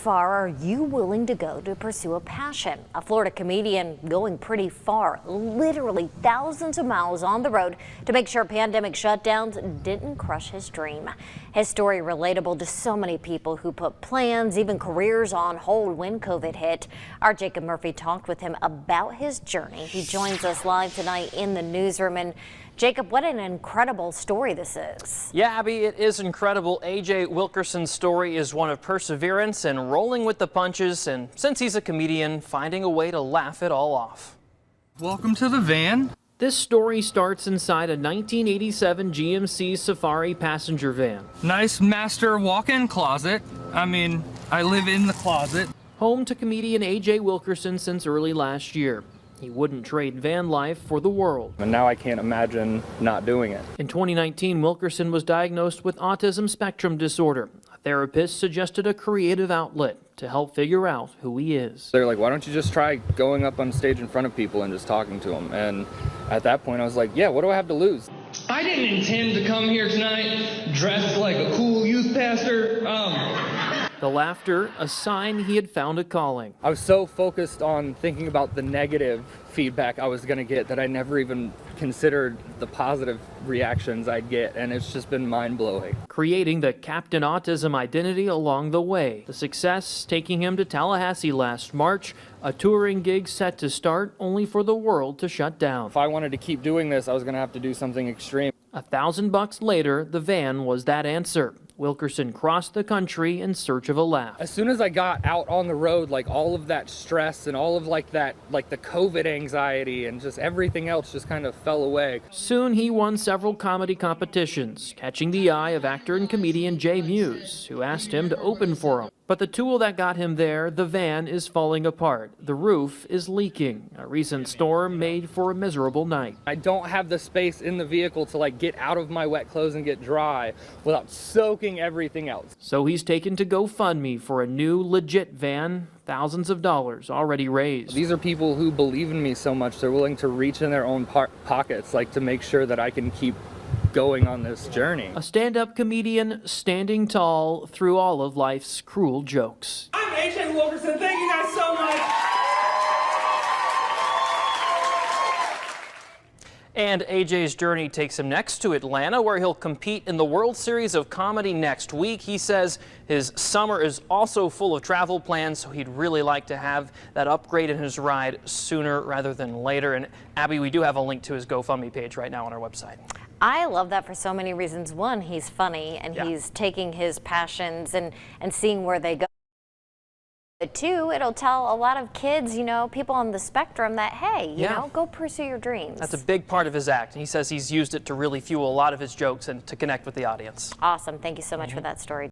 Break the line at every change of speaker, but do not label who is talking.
far are you willing to go to pursue a passion? A Florida comedian going pretty far, literally thousands of miles on the road to make sure pandemic shutdowns didn't crush his dream. His story relatable to so many people who put plans, even careers on hold when COVID hit. Our Jacob Murphy talked with him about his journey. He joins us live tonight in the newsroom. And Jacob, what an incredible story this is.
Yeah, Abby, it is incredible. AJ Wilkerson's story is one of perseverance and rolling with the punches, and since he's a comedian, finding a way to laugh it all off.
Welcome to the van.
This story starts inside a 1987 GMC Safari passenger van.
Nice master walk-in closet. I mean, I live in the closet.
Home to comedian AJ Wilkerson since early last year. He wouldn't trade van life for the world.
And now I can't imagine not doing it.
In 2019, Wilkerson was diagnosed with Autism Spectrum Disorder. A therapist suggested a creative outlet to help figure out who he is.
They're like, why don't you just try going up on stage in front of people and just talking to them? And at that point, I was like, yeah, what do I have to lose?
I didn't intend to come here tonight dressed like a cool youth pastor.
The laughter, a sign he had found a calling.
I was so focused on thinking about the negative feedback I was going to get that I never even considered the positive reactions I'd get, and it's just been mind-blowing.
Creating the Captain Autism identity along the way. The success taking him to Tallahassee last March, a touring gig set to start only for the world to shut down.
If I wanted to keep doing this, I was going to have to do something extreme.
$1,000 later, the van was that answer. Wilkerson crossed the country in search of a laugh.
As soon as I got out on the road, like all of that stress and all of the COVID anxiety and just everything else just kind of fell away.
Soon he won several comedy competitions, catching the eye of actor and comedian Jay Muse, who asked him to open for him. But the tool that got him there, the van, is falling apart. The roof is leaking. A recent storm made for a miserable night.
I don't have the space in the vehicle to get out of my wet clothes and get dry without soaking everything else.
So he's taken to GoFundMe for a new legit van. Thousands of dollars already raised.
These are people who believe in me so much they're willing to reach in their own pockets to make sure that I can keep going on this journey.
A stand-up comedian standing tall through all of life's cruel jokes.
I'm AJ Wilkerson. Thank you guys so much.
And AJ's journey takes him next to Atlanta, where he'll compete in the World Series of Comedy next week. He says his summer is also full of travel plans, so he'd really like to have that upgrade in his ride sooner rather than later. And Abby, we do have a link to his GoFundMe page right now on our website.
I love that for so many reasons. One, he's funny and he's taking his passions and seeing where they go. But two, it'll tell a lot of kids, people on the spectrum that, hey, you know, go pursue your dreams.
That's a big part of his act. He says he's used it to really fuel a lot of his jokes and to connect with the audience.
Awesome. Thank you so much for that story.